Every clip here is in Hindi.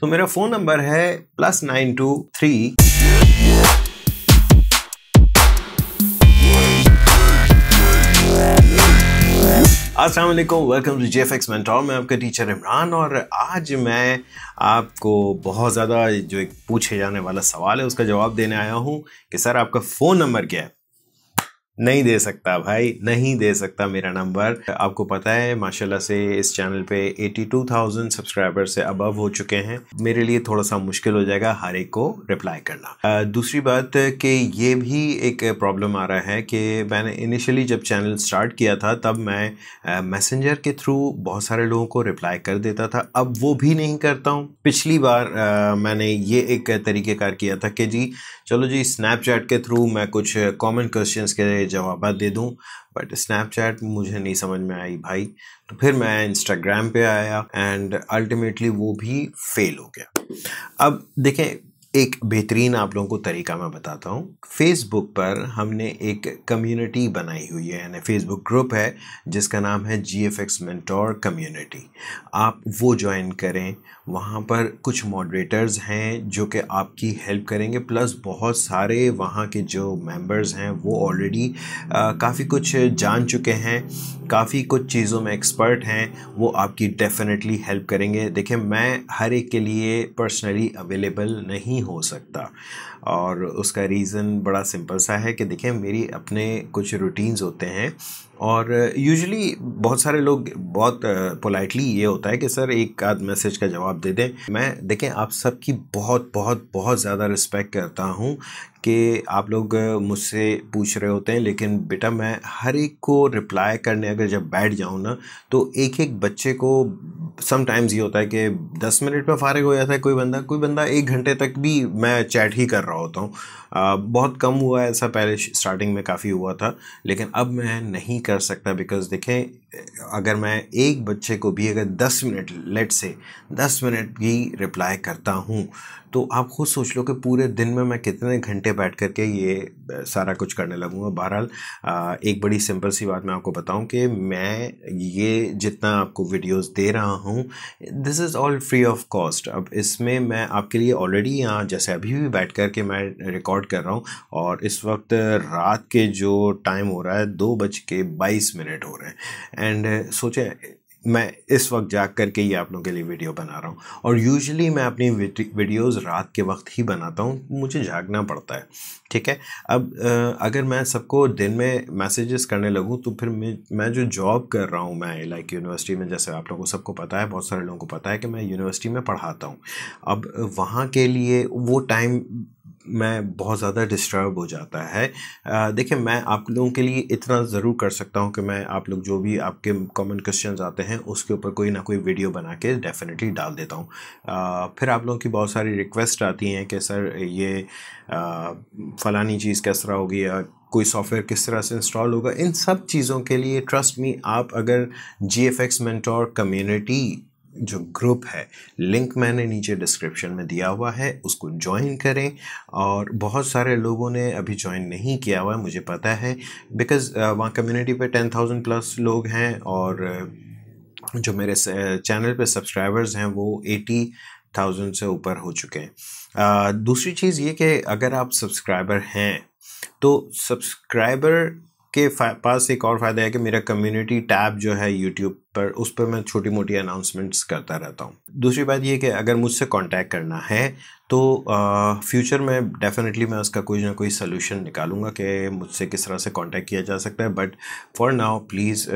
तो मेरा फ़ोन नंबर है +923। अस्सलाम वालेकुम, वेलकम टू JFX मेंटोर। मैं आपका टीचर इमरान और आज मैं आपको बहुत ज़्यादा जो एक पूछे जाने वाला सवाल है उसका जवाब देने आया हूँ कि सर आपका फ़ोन नंबर क्या है। नहीं दे सकता भाई, नहीं दे सकता मेरा नंबर। आपको पता है माशाल्लाह से इस चैनल पे 82,000 सब्सक्राइबर से अबव हो चुके हैं। मेरे लिए थोड़ा सा मुश्किल हो जाएगा हर एक को रिप्लाई करना। दूसरी बात कि ये भी एक प्रॉब्लम आ रहा है कि मैंने इनिशियली जब चैनल स्टार्ट किया था तब मैं मैसेंजर के थ्रू बहुत सारे लोगों को रिप्लाई कर देता था, अब वो भी नहीं करता हूँ। पिछली बार मैंने ये एक तरीक़ेकार किया था कि जी चलो जी स्नैपचैट के थ्रू मैं कुछ कॉमन क्वेश्चंस के जवाब दे दूं, बट स्नैपचैट मुझे नहीं समझ में आई भाई। तो फिर मैं इंस्टाग्राम पे आया एंड अल्टीमेटली वो भी फेल हो गया। अब देखें, एक बेहतरीन आप लोगों को तरीका मैं बताता हूँ। फेसबुक पर हमने एक कम्युनिटी बनाई हुई है, यानी फेसबुक ग्रुप है जिसका नाम है GFX मेंटोर कम्युनिटी। आप वो ज्वाइन करें, वहाँ पर कुछ मॉडरेटर्स हैं जो कि आपकी हेल्प करेंगे, प्लस बहुत सारे वहाँ के जो मेंबर्स हैं वो ऑलरेडी काफ़ी कुछ जान चुके हैं, काफ़ी कुछ चीज़ों में एक्सपर्ट हैं, वो आपकी डेफिनेटली हेल्प करेंगे। देखिए, मैं हर एक के लिए पर्सनली अवेलेबल नहीं हो सकता और उसका रीज़न बड़ा सिंपल सा है कि देखिए मेरी अपने कुछ रूटीन्स होते हैं और यूजुअली बहुत सारे लोग बहुत पोलाइटली ये होता है कि सर एक आध मैसेज का जवाब दे दें। मैं देखें आप सबकी बहुत बहुत बहुत ज़्यादा रिस्पेक्ट करता हूँ कि आप लोग मुझसे पूछ रहे होते हैं, लेकिन बेटा मैं हर एक को रिप्लाई करने अगर जब बैठ जाऊँ ना तो एक एक बच्चे को समटाइम्स ये होता है कि 10 मिनट में फारिग हो जाता है कोई बंदा 1 घंटे तक भी मैं चैट ही कर रहा होता हूँ। बहुत कम हुआ है ऐसा, पहले स्टार्टिंग में काफ़ी हुआ था, लेकिन अब मैं नहीं कर सकता। बिकॉज देखें, अगर मैं एक बच्चे को भी अगर 10 मिनट लेट से 10 मिनट भी रिप्लाई करता हूँ तो आप खुद सोच लो कि पूरे दिन में मैं कितने घंटे बैठ कर के ये सारा कुछ करने लगूँगा। बहरहाल एक बड़ी सिंपल सी बात मैं आपको बताऊं कि मैं ये जितना आपको वीडियोस दे रहा हूं this is all free of cost. अब इसमें मैं आपके लिए ऑलरेडी यहाँ जैसे अभी भी बैठ कर के मैं रिकॉर्ड कर रहा हूँ और इस वक्त रात के जो टाइम हो रहा है 2:22 हो रहे हैं एंड सोचें मैं इस वक्त जाग करके ये आप लोगों के लिए वीडियो बना रहा हूँ। और यूजुअली मैं अपनी वीडियोस रात के वक्त ही बनाता हूँ, मुझे जागना पड़ता है, ठीक है। अब अगर मैं सबको दिन में मैसेजेस करने लगूँ तो फिर मैं जो जॉब कर रहा हूँ, मैं लाइक यूनिवर्सिटी में, जैसे आप लोगों को सबको पता है, बहुत सारे लोगों को पता है कि मैं यूनिवर्सिटी में पढ़ाता हूँ। अब वहाँ के लिए वो टाइम मैं बहुत ज़्यादा डिस्टर्ब हो जाता है। देखिए, मैं आप लोगों के लिए इतना ज़रूर कर सकता हूँ कि मैं आप लोग जो भी आपके कॉमन क्वेश्चंस आते हैं उसके ऊपर कोई ना कोई वीडियो बना के डेफिनेटली डाल देता हूँ। फिर आप लोगों की बहुत सारी रिक्वेस्ट आती हैं कि सर ये फ़लानी चीज़ किस तरह होगी या कोई सॉफ्टवेयर किस तरह से इंस्टॉल होगा। इन सब चीज़ों के लिए ट्रस्ट मी, आप अगर GFX मेंटोर कम्युनिटी जो ग्रुप है, लिंक मैंने नीचे डिस्क्रिप्शन में दिया हुआ है, उसको ज्वाइन करें। और बहुत सारे लोगों ने अभी ज्वाइन नहीं किया हुआ है, मुझे पता है, बिकॉज़ वहाँ कम्युनिटी पे 10,000 प्लस लोग हैं और जो मेरे चैनल पे सब्सक्राइबर्स हैं वो 80,000 से ऊपर हो चुके हैं। दूसरी चीज़ ये कि अगर आप सब्सक्राइबर हैं तो सब्सक्राइबर के पास एक और फ़ायदा है कि मेरा कम्युनिटी टैब जो है यूट्यूब पर, उस पर मैं छोटी मोटी अनाउंसमेंट्स करता रहता हूँ। दूसरी बात ये कि अगर मुझसे कांटेक्ट करना है तो फ्यूचर में डेफिनेटली मैं उसका कोई ना कोई सलूशन निकालूंगा कि मुझसे किस तरह से कांटेक्ट किया जा सकता है। But for now please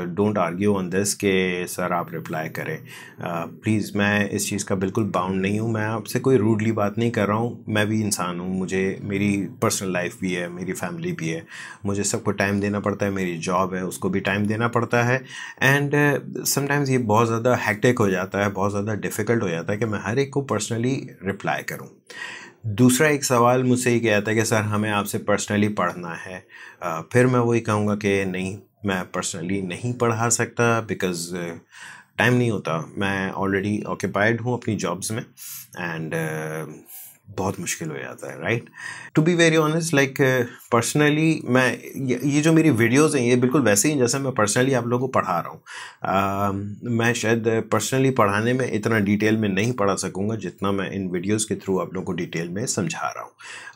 don't argue on this कि सर आप रिप्लाई करें। प्लीज़, मैं इस चीज़ का बिल्कुल बाउंड नहीं हूँ, मैं आपसे कोई रूडली बात नहीं कर रहा हूँ। मैं भी इंसान हूँ, मुझे मेरी पर्सनल लाइफ भी है, मेरी फैमिली भी है, मुझे सबको टाइम देना पड़ता है, मेरी जॉब है उसको भी टाइम देना पड़ता है एंड समटाइम्स ये बहुत ज़्यादा हैक्टिक हो जाता है, बहुत ज़्यादा डिफ़िकल्ट हो जाता है कि मैं हर एक को पर्सनली रिप्लाई करूं। दूसरा एक सवाल मुझसे ये कहता है कि सर हमें आपसे पर्सनली पढ़ना है। फिर मैं वही कहूँगा कि नहीं, मैं पर्सनली नहीं पढ़ा सकता बिकॉज़ टाइम नहीं होता। मैं ऑलरेडी ऑक्यूपाइड हूँ अपनी जॉब्स में एंड बहुत मुश्किल हो जाता है, right? To be very honest, like personally मैं ये जो मेरी वीडियोस हैं ये बिल्कुल वैसे ही जैसे मैं पर्सनली आप लोगों को पढ़ा रहा हूँ। मैं शायद पर्सनली पढ़ाने में इतना डिटेल में नहीं पढ़ा सकूँगा जितना मैं इन वीडियोस के थ्रू आप लोगों को डिटेल में समझा रहा हूँ।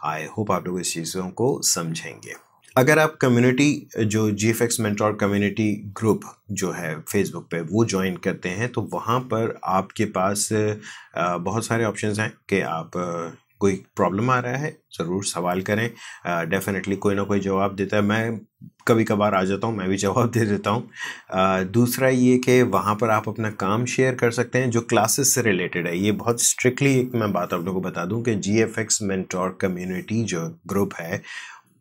आई होप आप लोग इस चीज़ों को समझेंगे। अगर आप कम्युनिटी जो GFX मेंटोर कम्युनिटी ग्रुप जो है फेसबुक पे वो ज्वाइन करते हैं तो वहाँ पर आपके पास बहुत सारे ऑप्शंस हैं कि आप कोई प्रॉब्लम आ रहा है ज़रूर सवाल करें, डेफिनेटली कोई ना कोई जवाब देता है। मैं कभी कभार आ जाता हूँ, मैं भी जवाब दे देता हूँ। दूसरा ये कि वहाँ पर आप अपना काम शेयर कर सकते हैं जो क्लासेस से रिलेटेड है। ये बहुत स्ट्रिक्टली एक मैं बात आप लोगों को बता दूँ कि GFX मेंटोर कम्युनिटी जो ग्रुप है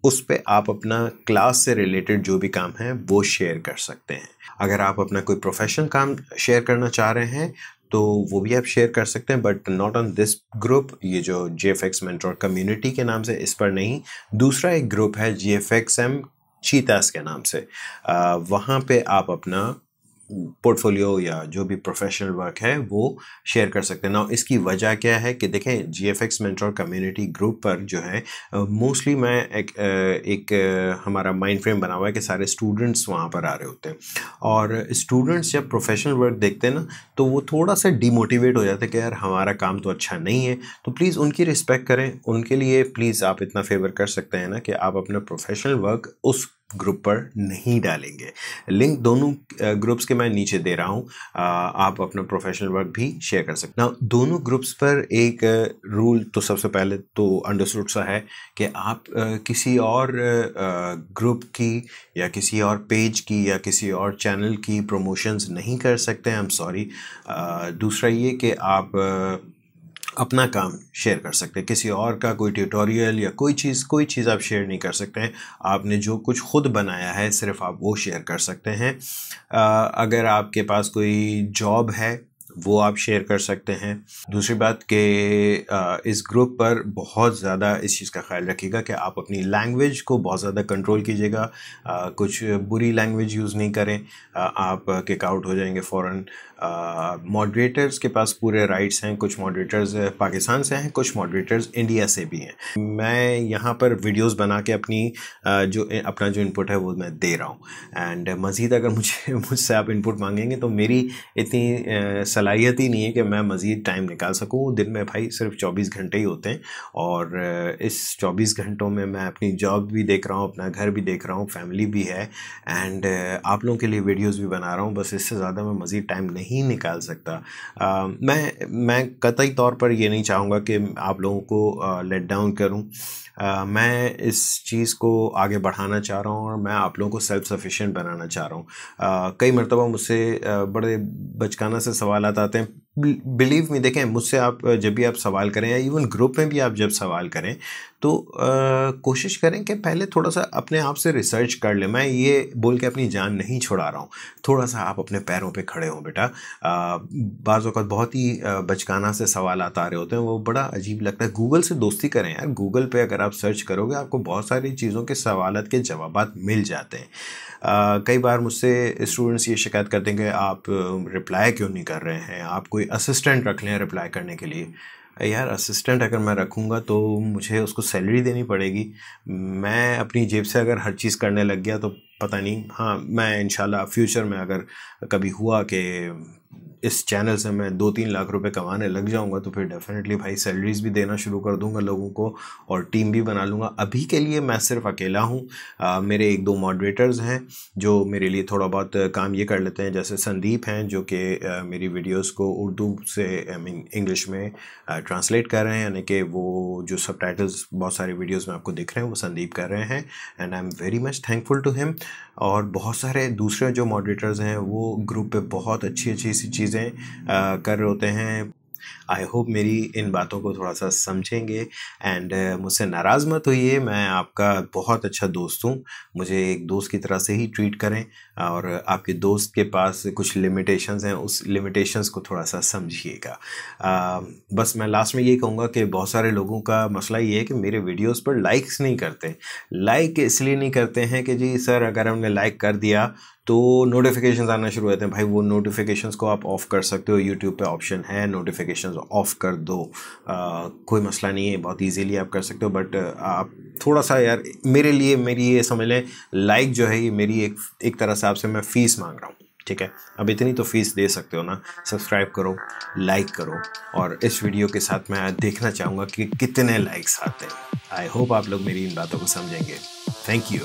उस पे आप अपना क्लास से रिलेटेड जो भी काम है वो शेयर कर सकते हैं। अगर आप अपना कोई प्रोफेशनल काम शेयर करना चाह रहे हैं तो वो भी आप शेयर कर सकते हैं, but not on this group. ये जो GFX मेंटोर कम्युनिटी के नाम से इस पर नहीं। दूसरा एक ग्रुप है GFXM चीतास के नाम से, वहाँ पे आप अपना पोर्टफोलियो या जो भी प्रोफेशनल वर्क है वो शेयर कर सकते हैं ना। इसकी वजह क्या है कि देखें GFX मेंटोर कम्युनिटी ग्रुप पर जो है मोस्टली मैं एक हमारा माइंड फ्रेम बना हुआ है कि सारे स्टूडेंट्स वहाँ पर आ रहे होते हैं, और स्टूडेंट्स जब प्रोफेशनल वर्क देखते हैं ना तो वो थोड़ा सा डिमोटिवेट हो जाते हैं कि यार हमारा काम तो अच्छा नहीं है। तो प्लीज़ उनकी रिस्पेक्ट करें, उनके लिए प्लीज़ आप इतना फेवर कर सकते हैं ना कि आप अपना प्रोफेशनल वर्क उस ग्रुप पर नहीं डालेंगे। लिंक दोनों ग्रुप्स के मैं नीचे दे रहा हूँ, आप अपना प्रोफेशनल वर्क भी शेयर कर सकते हैं। दोनों ग्रुप्स पर एक रूल तो सबसे पहले तो अंडरस्टूड सा है कि आप किसी और ग्रुप की या किसी और पेज की या किसी और चैनल की प्रमोशंस नहीं कर सकते हैं। I am sorry. दूसरा ये कि आप अपना काम शेयर कर सकते हैं, किसी और का कोई ट्यूटोरियल या कोई चीज़ आप शेयर नहीं कर सकते हैं। आपने जो कुछ खुद बनाया है सिर्फ आप वो शेयर कर सकते हैं। अगर आपके पास कोई जॉब है वो आप शेयर कर सकते हैं। दूसरी बात कि इस ग्रुप पर बहुत ज़्यादा इस चीज़ का ख्याल रखिएगा कि आप अपनी लैंग्वेज को बहुत ज़्यादा कंट्रोल कीजिएगा। कुछ बुरी लैंग्वेज यूज़ नहीं करें, आप किक आउट हो जाएंगे फ़ौरन। मॉडरेटर्स के पास पूरे राइट्स हैं। कुछ मॉडरेटर्स पाकिस्तान से हैं, कुछ मॉडरेटर्स इंडिया से भी हैं। मैं यहाँ पर वीडियोस बना के अपना जो इनपुट है वो मैं दे रहा हूँ, एंड मज़ीद अगर मुझसे आप इनपुट मांगेंगे तो मेरी इतनी सलाहियत ही नहीं है कि मैं मज़ीद टाइम निकाल सकूँ। दिन में भाई सिर्फ 24 घंटे ही होते हैं, और इस 24 घंटों में मैं अपनी जॉब भी देख रहा हूँ, अपना घर भी देख रहा हूँ, फैमिली भी है, एंड आप लोगों के लिए वीडियोस भी बना रहा हूँ। बस इससे ज़्यादा मैं मज़ीद टाइम नहीं निकाल सकता। मैं कतई तौर पर ये नहीं चाहूँगा कि आप लोगों को लेट डाउन करूँ। मैं इस चीज़ को आगे बढ़ाना चाह रहा हूँ और मैं आप लोगों को सेल्फ सफिशिएंट बनाना चाह रहा हूँ। कई मरतबा मुझसे बड़े बचकाना से सवाल आते हैं। बिलीव मी, देखें मुझसे आप जब भी आप सवाल करें या इवन ग्रुप में भी आप जब सवाल करें तो कोशिश करें कि पहले थोड़ा सा अपने आप से रिसर्च कर लें। मैं ये बोल के अपनी जान नहीं छुड़ा रहा हूँ, थोड़ा सा आप अपने पैरों पे खड़े हों बेटा। बाज़ औक़ात बहुत ही बचकाना से सवाल आ रहे होते हैं, वो बड़ा अजीब लगता है। गूगल से दोस्ती करें यार। गूगल पे अगर आप सर्च करोगे आपको बहुत सारी चीज़ों के सवालात के जवाबात मिल जाते हैं। कई बार मुझसे स्टूडेंट्स ये शिकायत करते हैं कि आप रिप्लाई क्यों नहीं कर रहे हैं, आप कोई असिस्टेंट रख लें रिप्लाई करने के लिए। यार असिस्टेंट अगर मैं रखूँगा तो मुझे उसको सैलरी देनी पड़ेगी। मैं अपनी जेब से अगर हर चीज़ करने लग गया तो पता नहीं। हाँ, मैं इंशाल्लाह फ्यूचर में अगर कभी हुआ कि इस चैनल से मैं 2-3 लाख रुपए कमाने लग जाऊंगा तो फिर डेफिनेटली भाई सैलरीज भी देना शुरू कर दूंगा लोगों को, और टीम भी बना लूँगा। अभी के लिए मैं सिर्फ अकेला हूँ। मेरे 1-2 मॉडरेटर्स हैं जो मेरे लिए थोड़ा बहुत काम ये कर लेते हैं, जैसे संदीप हैं जो कि मेरी वीडियोस को उर्दू से इंग्लिश में ट्रांसलेट कर रहे हैं, यानी कि वो जो सबटाइटल्स बहुत सारी वीडियोस में आपको दिख रहे हैं वो संदीप कर रहे हैं, and I am very much thankful to him. और बहुत सारे दूसरे जो मॉडरेटर्स हैं वो ग्रुप पे बहुत अच्छी सी चीज़ें कर रहे होते हैं। आई होप मेरी इन बातों को थोड़ा सा समझेंगे, एंड मुझसे नाराज़ मत होइए। मैं आपका बहुत अच्छा दोस्त हूँ, मुझे एक दोस्त की तरह से ही ट्रीट करें, और आपके दोस्त के पास कुछ लिमिटेशंस हैं, उस लिमिटेशंस को थोड़ा सा समझिएगा। बस मैं लास्ट में ये कहूँगा कि बहुत सारे लोगों का मसला ये है कि मेरे वीडियोस पर लाइक्स नहीं करते। लाइक इसलिए नहीं करते हैं कि जी सर अगर हमने लाइक कर दिया तो नोटिफिकेशंस आना शुरू होते हैं। भाई वो नोटिफिकेशंस को आप ऑफ कर सकते हो, यूट्यूब पे ऑप्शन है नोटिफिकेशन नोटिफिकेशंस ऑफ कर दो। कोई मसला नहीं है, बहुत इजीली आप कर सकते हो, बट आप थोड़ा सा यार मेरे लिए, मेरी ये समझ लें लाइक जो है ये मेरी एक तरह से आपसे मैं फ़ीस मांग रहा हूँ, ठीक है। अब इतनी तो फीस दे सकते हो ना। सब्सक्राइब करो, लाइक करो, और इस वीडियो के साथ मैं देखना चाहूँगा कि कितने लाइक्स आते हैं। आई होप आप लोग मेरी इन बातों को समझेंगे। Thank you.